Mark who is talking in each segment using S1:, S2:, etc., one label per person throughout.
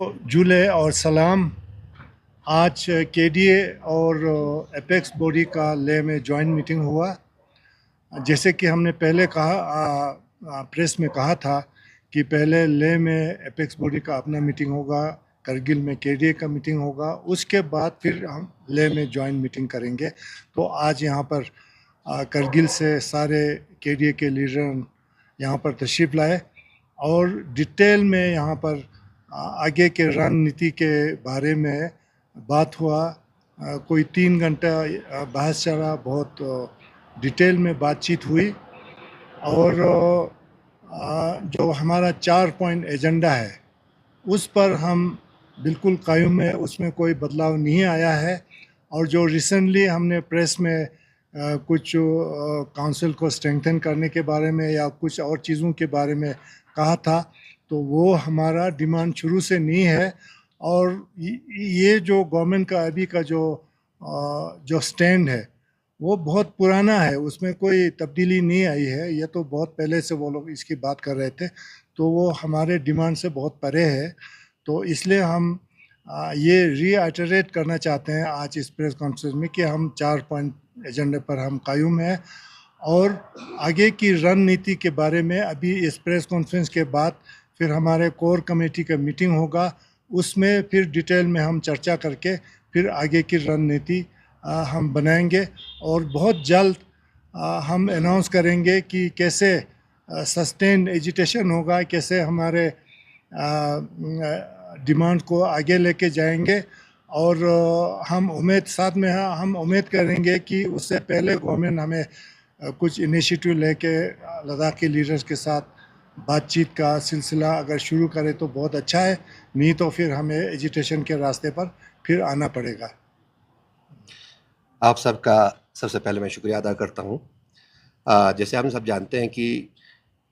S1: जुले और सलाम। आज केडीए और एपेक्स बॉडी का ले में जॉइंट मीटिंग हुआ। जैसे कि हमने पहले कहा, प्रेस में कहा था कि पहले ले में एपेक्स बॉडी का अपना मीटिंग होगा, करगिल में केडीए का मीटिंग होगा, उसके बाद फिर हम ले में जॉइंट मीटिंग करेंगे। तो आज यहाँ पर करगिल से सारे केडीए के लीडर यहाँ पर तशरीफ़ लाए और डिटेल में यहाँ पर आगे के रणनीति के बारे में बात हुआ। कोई 3 घंटा बहस चला, बहुत डिटेल में बातचीत हुई और जो हमारा 4 पॉइंट एजेंडा है उस पर हम बिल्कुल कायम है, उसमें कोई बदलाव नहीं आया है। और जो रिसेंटली हमने प्रेस में कुछ काउंसिल को स्ट्रेंथन करने के बारे में या कुछ और चीज़ों के बारे में कहा था, तो वो हमारा डिमांड शुरू से नहीं है। और ये जो गवर्नमेंट का अभी का जो स्टैंड है वो बहुत पुराना है, उसमें कोई तब्दीली नहीं आई है। ये तो बहुत पहले से वो लोग इसकी बात कर रहे थे, तो वो हमारे डिमांड से बहुत परे है। तो इसलिए हम ये रीआइटरेट करना चाहते हैं आज इस प्रेस कॉन्फ्रेंस में कि हम 4 पॉइंट एजेंडे पर हम कायम हैं और आगे की रणनीति के बारे में अभी इस प्रेस कॉन्फ्रेंस के बाद फिर हमारे कोर कमेटी का मीटिंग होगा, उसमें फिर डिटेल में हम चर्चा करके फिर आगे की रणनीति हम बनाएंगे और बहुत जल्द हम अनाउंस करेंगे कि कैसे सस्टेन एजुटेशन होगा, कैसे हमारे डिमांड को आगे लेके जाएंगे। और हम उम्मीद करेंगे कि उससे पहले गवर्नमेंट हमें कुछ इनिशिएटिव लेके लद्दाख के लीडर्स के साथ बातचीत का सिलसिला अगर शुरू करे तो बहुत अच्छा है, नहीं तो फिर हमें एजुटेशन के रास्ते पर फिर आना पड़ेगा।
S2: आप सबका सबसे पहले मैं शुक्रिया अदा करता हूँ। जैसे हम सब जानते हैं कि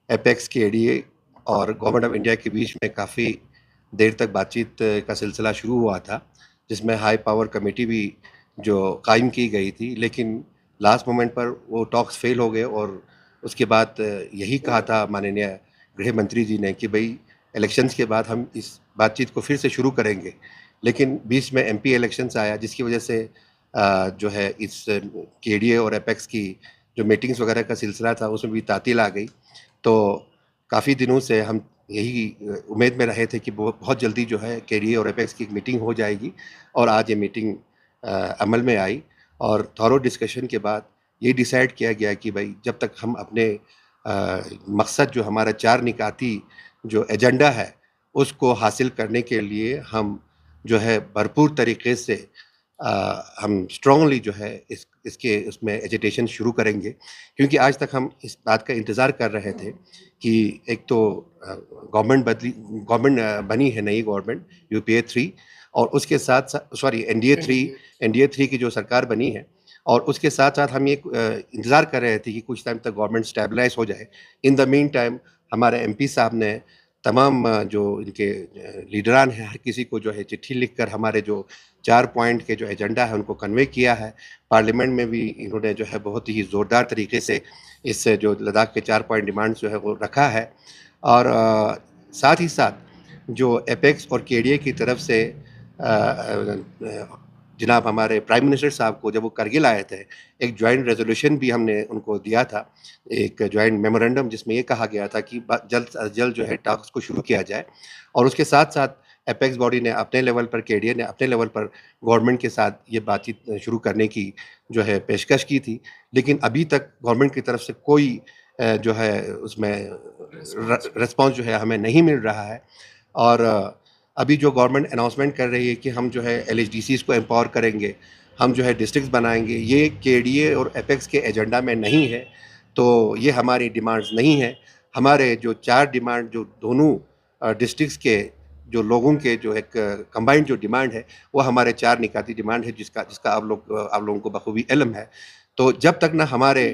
S2: एपेक्स केडीए और गवर्नमेंट ऑफ इंडिया के बीच में काफ़ी देर तक बातचीत का सिलसिला शुरू हुआ था, जिसमें हाई पावर कमेटी भी जो कायम की गई थी, लेकिन लास्ट मोमेंट पर वो टॉक्स फेल हो गए और उसके बाद यही कहा था माननीय गृह मंत्री जी ने कि भाई इलेक्शंस के बाद हम इस बातचीत को फिर से शुरू करेंगे। लेकिन बीच में एमपी इलेक्शंस आया, जिसकी वजह से जो है इस केडीए और एपेक्स की जो मीटिंग्स वगैरह का सिलसिला था उसमें भी तातील आ गई। तो काफ़ी दिनों से हम यही उम्मीद में रहे थे कि बहुत जल्दी जो है केडीए और एपेक्स की एक मीटिंग हो जाएगी और आज ये मीटिंग अमल में आई और थॉरो डिस्कशन के बाद ये डिसाइड किया गया कि भाई जब तक हम अपने मकसद जो हमारा 4 निकाती जो एजेंडा है उसको हासिल करने के लिए हम जो है भरपूर तरीके से हम स्ट्रांगली जो है इसके उसमें एजिटेशन शुरू करेंगे, क्योंकि आज तक हम इस बात का इंतज़ार कर रहे थे कि एक तो गवर्नमेंट बनी है नई गवर्नमेंट यूपीए 3 और उसके साथ सॉरी एनडीए 3 की जो सरकार बनी है और उसके साथ साथ हम ये इंतज़ार कर रहे थे कि कुछ टाइम तक गवर्नमेंट स्टेबलाइज हो जाए। इन द मीन टाइम हमारे एमपी साहब ने तमाम जो इनके लीडरान हैं हर किसी को जो है चिट्ठी लिखकर हमारे जो 4 पॉइंट के जो एजेंडा है उनको कन्वे किया है। पार्लियामेंट में भी इन्होंने जो है बहुत ही ज़ोरदार तरीके से इस जो लद्दाख के 4 पॉइंट डिमांड्स जो है वो रखा है। और साथ ही साथ जो एपेक्स और केडीए की तरफ से जनाब हमारे प्राइम मिनिस्टर साहब को जब वो करगिल आए थे, एक जॉइंट रेजोल्यूशन भी हमने उनको दिया था, एक जॉइंट मेमोरेंडम, जिसमें ये कहा गया था कि जल्द से जल्द जो है टॉक्स को शुरू किया जाए। और उसके साथ साथ एपेक्स बॉडी ने अपने लेवल पर, केडीए ने अपने लेवल पर गवर्नमेंट के साथ ये बातचीत शुरू करने की जो है पेशकश की थी, लेकिन अभी तक गवर्नमेंट की तरफ से कोई जो है उसमें रिस्पॉन्स जो है हमें नहीं मिल रहा है। और अभी जो गवर्नमेंट अनाउंसमेंट कर रही है कि हम जो है एलएचडीसीज़ को एम्पावर करेंगे, हम जो है डिस्ट्रिक्ट्स बनाएंगे, ये केडीए और एपेक्स के एजेंडा में नहीं है। तो ये हमारी डिमांड्स नहीं है। हमारे जो 4 डिमांड जो दोनों डिस्ट्रिक्ट्स के जो लोगों के जो एक कंबाइंड जो डिमांड है वो हमारे 4 निकाती डिमांड है, जिसका जिसका आप लोगों को बखूबी इल्म है। तो जब तक ना हमारे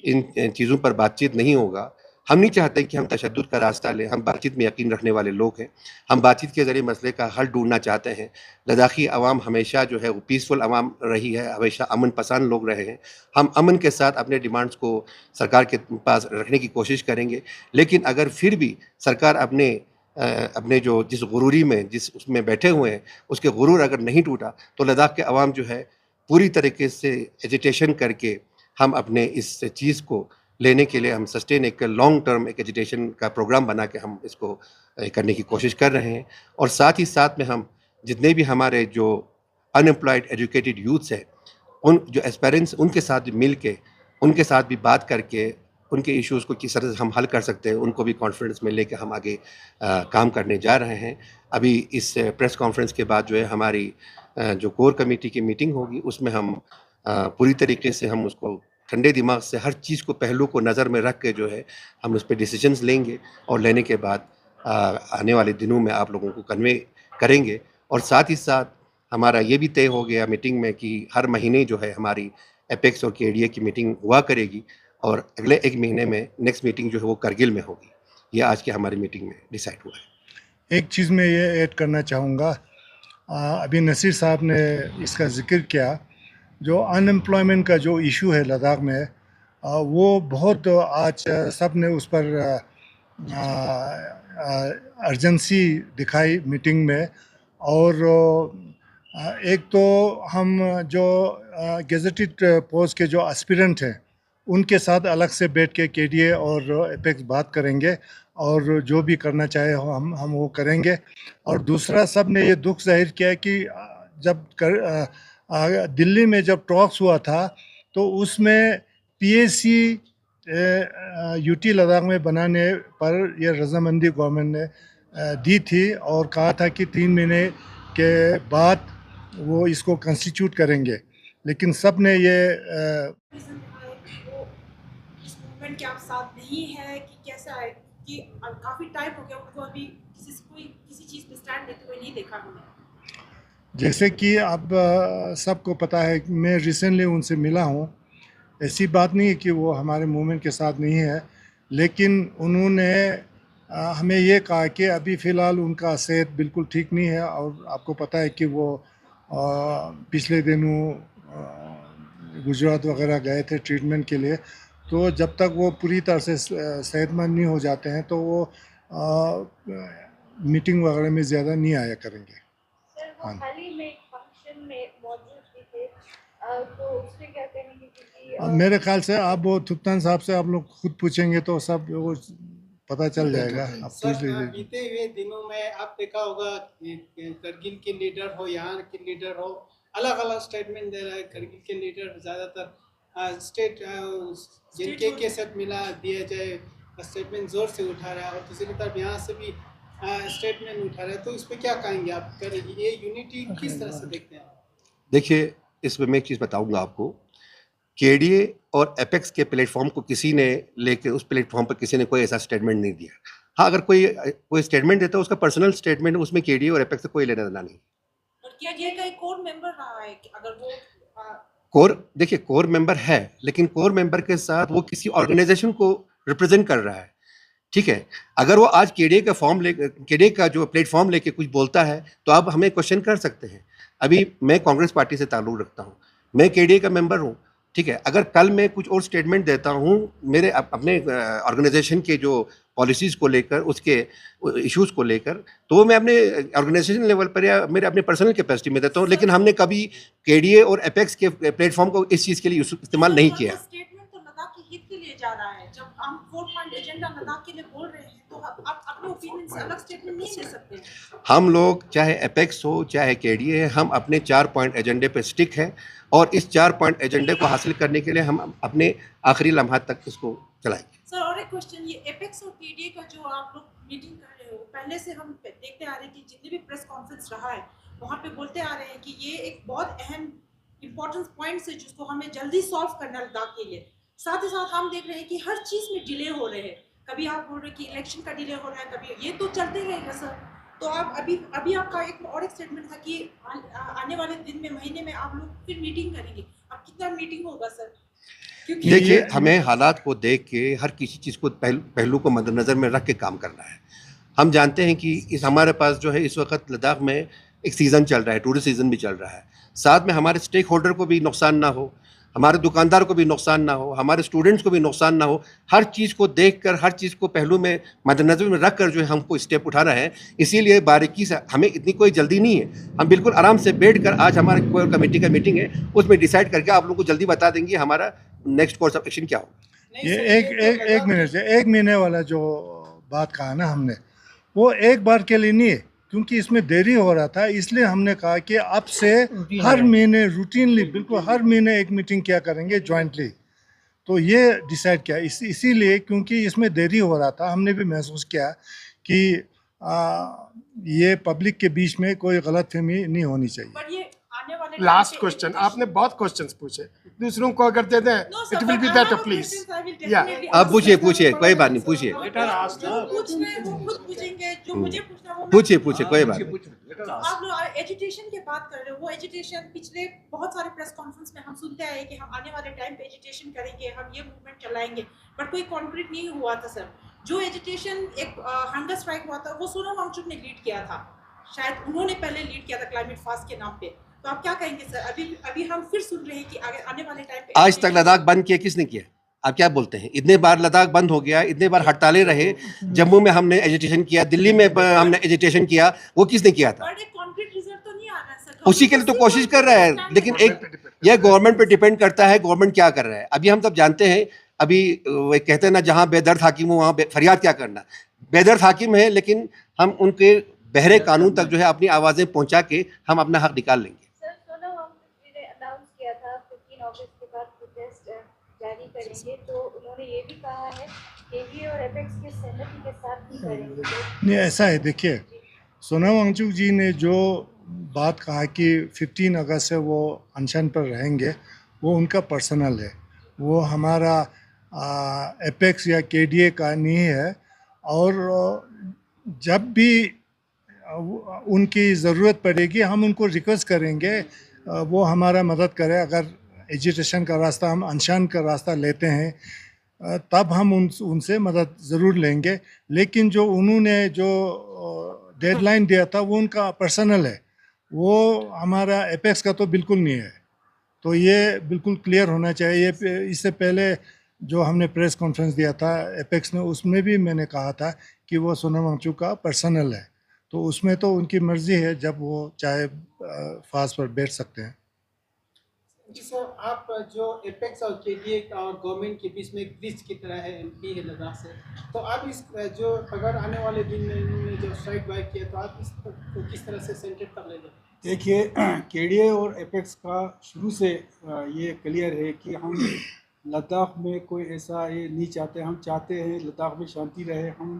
S2: इन चीज़ों पर बातचीत नहीं होगा, हम नहीं चाहते कि हम तशद्दुद का रास्ता लें। हम बातचीत में यकीन रखने वाले लोग हैं। हम बातचीत के ज़रिए मसले का हल ढूँढना चाहते हैं। लद्दाखी अवाम हमेशा जो है वो पीसफुल अवाम रही है, हमेशा अमन पसंद लोग रहे हैं। हम अमन के साथ अपने डिमांड्स को सरकार के पास रखने की कोशिश करेंगे। लेकिन अगर फिर भी सरकार अपने अपने जो जिस गुरूरी में जिस उसमें बैठे हुए हैं, उसके गुरूर अगर नहीं टूटा तो लद्दाख के अवाम जो है पूरी तरीके से एजिटेशन करके हम अपने इस चीज़ को लेने के लिए हम सस्टेन एक लॉन्ग टर्म एक एजिटेशन का प्रोग्राम बना के हम इसको करने की कोशिश कर रहे हैं। और साथ ही साथ में हम जितने भी हमारे जो अनएम्प्लॉयड एजुकेटेड यूथ्स हैं, उन जो एस्पायरेंट्स उनके साथ मिल के उनके साथ भी बात करके उनके इश्यूज़ को किस तरह से हम हल कर सकते हैं, उनको भी कॉन्फिडेंस में लेके हम आगे काम करने जा रहे हैं। अभी इस प्रेस कॉन्फ्रेंस के बाद जो है हमारी जो कोर कमेटी की मीटिंग होगी, उसमें हम पूरी तरीके से हम उसको ठंडे दिमाग से हर चीज़ को पहलू को नज़र में रख के जो है हम उस पे डिसीजंस लेंगे और लेने के बाद आने वाले दिनों में आप लोगों को कन्वे करेंगे। और साथ ही साथ हमारा ये भी तय हो गया मीटिंग में कि हर महीने जो है हमारी एपेक्स और केडीए की मीटिंग हुआ करेगी और अगले 1 महीने में नेक्स्ट मीटिंग जो है वो करगिल में होगी। ये आज की हमारी मीटिंग में डिसाइड हुआ है।
S1: एक चीज़ मैं ये ऐड करना चाहूँगा, अभी नसीर साहब ने इसका जिक्र किया, जो अनएम्प्लॉयमेंट का जो इशू है लद्दाख में, वो बहुत आज सब ने उस पर अर्जेंसी दिखाई मीटिंग में। और एक तो हम जो गेजेटेड पोस्ट के जो एस्पिरेंट हैं उनके साथ अलग से बैठ के केडीए और एपेक्स बात करेंगे और जो भी करना चाहे हम वो करेंगे। और दूसरा, सब ने ये दुख जाहिर किया कि जब दिल्ली में जब टॉक्स हुआ था तो उसमें पीएसी यूटी लद्दाख में बनाने पर यह रजामंदी गवर्नमेंट ने दी थी और कहा था कि 3 महीने के बाद वो इसको कंस्टिट्यूट करेंगे। लेकिन सब ने ये
S3: मूवमेंट के आप साथ नहीं है कि कैसा है, कि काफ़ी टाइम हो गया उनको अभी किसी चीज़ पे स्टैंड लेते हुए नहीं देखा हमने।
S1: जैसे कि अब सबको पता है कि मैं रिसेंटली उनसे मिला हूँ। ऐसी बात नहीं है कि वो हमारे मूवमेंट के साथ नहीं है, लेकिन उन्होंने हमें ये कहा कि अभी फ़िलहाल उनका सेहत बिल्कुल ठीक नहीं है। और आपको पता है कि वो पिछले दिनों गुजरात वगैरह गए थे ट्रीटमेंट के लिए। तो जब तक वो पूरी तरह से सेहतमंद नहीं हो जाते हैं तो वो मीटिंग वगैरह में ज़्यादा नहीं आया करेंगे।
S4: सर, वो हाल ही में एक फंक्शन में मौजूद भी थे, तो उसमें क्या कहेंगे? क्योंकि
S1: मेरे ख्याल से आप वो थुप्तान साहब से आप लोग खुद पूछेंगे तो सब वो पता चल जाएगा। आप पूछ लीजिए।
S5: बीते हुए दिनों में आप देखा होगा कि करगिल के लीडर हो, यहाँ के लीडर हो, अलग अलग स्टेटमेंट दे रहा है। करगिल के लीडर ज़्यादातर स्टेट जिनके के साथ मिला दिया जाए स्टेटमेंट ज़ोर से उठा रहा है और दूसरी तरफ यहाँ से भी स्टेटमेंट उठा रहा है। तो इस पर क्या कहेंगे आप? करेंगे ये यूनिटी किस तरह से देखते हैं?
S2: देखिए, इसमें मैं एक चीज़ बताऊंगा आपको। केडीए और एपेक्स के प्लेटफॉर्म को किसी ने लेके उस प्लेटफॉर्म पर किसी ने कोई ऐसा स्टेटमेंट नहीं दिया। हाँ, अगर कोई स्टेटमेंट देता है उसका पर्सनल स्टेटमेंट, उसमें केडीए और एपेक्स से कोई लेना देना नहीं।
S3: और क्या ये का एक कोर मेंबर रहा है कि अगर वो
S2: देखिए, कोर मेंबर है, लेकिन कोर मेंबर के साथ वो किसी ऑर्गेनाइजेशन को रिप्रेजेंट कर रहा है। ठीक है, अगर वो आज केडीए का जो प्लेटफॉर्म लेके कुछ बोलता है तो आप हमें क्वेश्चन कर सकते हैं। अभी मैं कांग्रेस पार्टी से ताल्लुक़ रखता हूँ, मैं केडीए का मेंबर हूँ। ठीक है, अगर कल मैं कुछ और स्टेटमेंट देता हूँ मेरे अपने ऑर्गेनाइजेशन के जो पॉलिसीज़ को लेकर, उसके इश्यूज़ को लेकर, तो मैं अपने ऑर्गेनाइजेशन लेवल पर या मेरे अपने पर्सनल कैपेसिटी में देता हूँ। लेकिन हमने कभी केडीए और एपेक्स के प्लेटफॉर्म को इस चीज़ के लिए इस्तेमाल नहीं किया।
S3: स्टेटमेंट तो लद्दाख के हित के लिए जा रहा है। जब हम 4 पॉइंट एजेंडा लद्दाख के लिए बोल रहे हैं तो आप अपने ओपिनियन से अलग स्टेटमेंट नहीं दे सकते।
S2: हम लोग चाहे एपेक्स हो चाहे केडीए है, हम अपने 4 पॉइंट एजेंडे पे स्टिक है और इस 4 पॉइंट एजेंडे को हासिल करने के लिए हम अपने आखिरी लम्हात तक इसको चलाएंगे।
S3: सर, और एक क्वेश्चन, ये एपेक्स और केडीए का जो आप लोग मीटिंग कर रहे हो, पहले से हम देखते आ रहे हैं कि जितने भी प्रेस कॉन्फ्रेंस रहा है वहाँ पे बोलते आ रहे हैं कि ये एक बहुत अहम इंपॉर्टेंट पॉइंट है जिसको हमें जल्दी सॉल्व करना है लद्दाख के लिए। साथ ही साथ हम देख रहे हैं कि हर चीज़ में डिले हो रहे हैं। कभी आप बोल रहे हैं कि इलेक्शन का डिले हो रहा है, कभी ये तो चलते रहेगा सर। तो आप अभी आपका एक स्टेटमेंट था कि आने वाले दिन में महीने में आप लोग फिर मीटिंग करेंगे। अब कितना मीटिंग होगा सर? क्योंकि
S2: देखिए, हमें हालात को देख के हर किसी चीज़ को पहलू को मद्देनज़र में रख के काम करना है। हम जानते हैं कि हमारे पास जो है इस वक्त लद्दाख में एक सीज़न चल रहा है, टूरिस्ट सीज़न भी चल रहा है। साथ में हमारे स्टेक होल्डर को भी नुकसान ना हो, हमारे दुकानदार को भी नुकसान ना हो, हमारे स्टूडेंट्स को भी नुकसान ना हो, हर चीज़ को देखकर, हर चीज़ को पहलू में मद्देनजर में रख कर जो है हमको स्टेप उठाना है। इसीलिए बारीकी से, हमें इतनी कोई जल्दी नहीं है, हम बिल्कुल आराम से बैठ कर, आज हमारे कोर कमेटी का मीटिंग है, उसमें डिसाइड करके आप लोगों को जल्दी बता देंगे हमारा नेक्स्ट कोर्स ऑफ एक्शन क्या होगा।
S5: नहीं
S1: ये
S5: सर,
S1: एक
S5: ये
S1: एक
S5: तो
S1: एक
S5: लद्दाख
S1: मिनट से, 1 महीने वाला जो बात कहा ना हमने, वो एक बार के लिए नहीं है, क्योंकि इसमें देरी हो रहा था, इसलिए हमने कहा कि अब से हर महीने रूटीनली, बिल्कुल हर महीने एक मीटिंग क्या करेंगे जॉइंटली। तो ये डिसाइड किया इसीलिए, क्योंकि इसमें देरी हो रहा था। हमने भी महसूस किया कि ये पब्लिक के बीच में कोई गलतफहमी नहीं होनी चाहिए।
S3: पर ये आने वाले
S6: लास्ट
S3: time पे
S6: क्वेश्चन,
S3: education-
S6: आपने बहुत क्वेश्चंस पूछे, दूसरों को अगर दे दें
S3: No, sir,
S6: it will
S3: but
S6: be
S3: I
S6: that
S3: have
S6: please
S3: questions, I will
S6: Yeah.
S3: definitely
S2: आप
S3: ask
S2: पूछिए,
S3: questions.
S2: पूछिए, कोई बात नहीं, पूछिए।
S3: जो पूछ रहे हैं वो खुद पूछेंगे, जो मुझे पूछना है वो मैं
S2: पूछिए पूछिए, कोई बात नहीं।
S3: तो आप लोग एजुटेशन की बात कर रहे हो, वो एजुटेशन पिछले बहुत सारे प्रेस कॉन्फ्रेंस में हम सुनते आए कि हम आने वाले टाइम पे एजुटेशन करेंगे, हम ये मूवमेंट चलाएंगे, बट कोई कॉन्क्रीट नहीं हुआ था सर। जो एजुटेशन एक हंगर स्ट्राइक हुआ था वो सोनम वांगचुक ने लीड किया था, शायद उन्होंने पहले लीड किया था क्लाइमेट फास्ट के नाम पे। तो आप क्या कहेंगे सर? अभी हम फिर सुन रहे हैं कि आगे आने वाले टाइम पे
S2: आज तक लद्दाख बंद किया किसने किया? आप क्या बोलते हैं? इतने बार लद्दाख बंद हो गया, इतने बार हड़तालें रहे, जम्मू में हमने एजिटेशन किया, दिल्ली में हमने एजिटेशन किया, वो किसने किया था?
S3: बट एक कॉन्क्रीट रिजल्ट तो नहीं आ रहा है सर।
S2: उसी के लिए तो कोशिश कर रहा है, लेकिन एक यह गवर्नमेंट पे डिपेंड करता है, गवर्नमेंट क्या कर रहा है। अभी हम सब जानते हैं, अभी वो कहते हैं ना, जहाँ बेदर्द हाकिम हो वहाँ फरियाद क्या करना। बेदर्द हाकिम है, लेकिन हम उनके बहरे कानून तक जो है अपनी आवाज़ें पहुँचा के हम अपना हक निकाल लेंगे।
S4: सर सोनम वांगचुक जी ने अनाउंस किया था 15 अगस्त के बाद प्रोटेस्ट जारी करेंगे, तो उन्होंने ये भी कहा है केडीए और एपेक्स के सहमति के साथ ही करेंगे। तो
S1: नहीं, ऐसा है, देखिए, सोनम वांगचुक जी ने जो बात कहा कि 15 अगस्त से वो अनशन पर रहेंगे, वो उनका पर्सनल है, वो हमारा एपेक्स या केडीए का नहीं है। और जब भी उनकी ज़रूरत पड़ेगी हम उनको रिक्वेस्ट करेंगे वो हमारा मदद करें। अगर एजुटेशन का रास्ता, हम अनशन का रास्ता लेते हैं, तब हम उनसे मदद ज़रूर लेंगे। लेकिन जो उन्होंने जो डेडलाइन दिया था वो उनका पर्सनल है, वो हमारा एपेक्स का तो बिल्कुल नहीं है। तो ये बिल्कुल क्लियर होना चाहिए। इससे पहले जो हमने प्रेस कॉन्फ्रेंस दिया था एपेक्स ने, उसमें भी मैंने कहा था कि वो सोनम वांगचुक का पर्सनल है, तो उसमें तो उनकी मर्ज़ी है, जब वो चाहे फास्ट पर बैठ सकते हैं।
S5: जी सर, आप जो एपेक्स और केडीए और गवर्नमेंट के बीच में एक ब्रिज की तरह है, एमपी है लद्दाख से, तो आप इस जो अगर आने वाले दिन में इन्होंने जो स्ट्राइक बाइक किया, तो आप इसको किस तरह से सेंटर कर लेंगे?
S7: देखिए, केडीए और एपेक्स का शुरू से ये क्लियर है कि हम लद्दाख में कोई ऐसा ये नहीं चाहते। हम चाहते हैं लद्दाख में शांति रहे। हम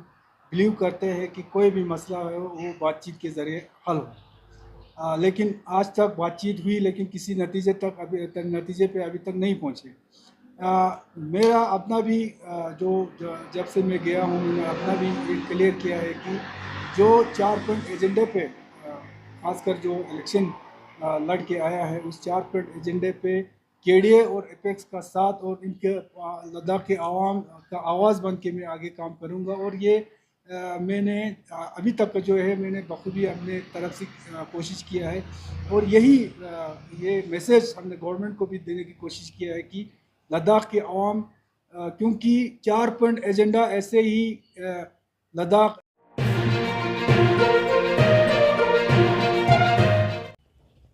S7: बिलीव करते हैं कि कोई भी मसला हो वो बातचीत के ज़रिए हल हो। लेकिन आज तक बातचीत हुई, लेकिन किसी नतीजे पे अभी तक नहीं पहुँचे। मेरा अपना भी जब से मैं गया हूँ, मैंने अपना भी ये क्लियर किया है कि जो 4 पॉइंट एजेंडे पे, खासकर जो इलेक्शन लड़ के आया है, उस 4 पॉइंट एजेंडे पे केडीए और एपेक्स का साथ और इनके लद्दाख के आवाम का आवाज़ बन के मैं आगे काम करूँगा। और ये मैंने अभी तक जो है मैंने बखूबी अपने तरफ से कोशिश किया है, और यही ये मैसेज हमने गवर्नमेंट को भी देने की कोशिश किया है कि लद्दाख के आवाम, क्योंकि 4 पॉइंट एजेंडा ऐसे ही लद्दाख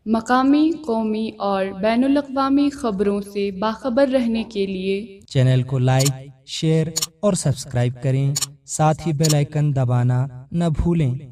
S8: मकामी, कौमी और बैनुल-अक़वामी ख़बरों से बाखबर रहने के लिए
S9: चैनल को लाइक, शेयर और सब्सक्राइब करें। साथ ही बेल आइकन दबाना न भूलें।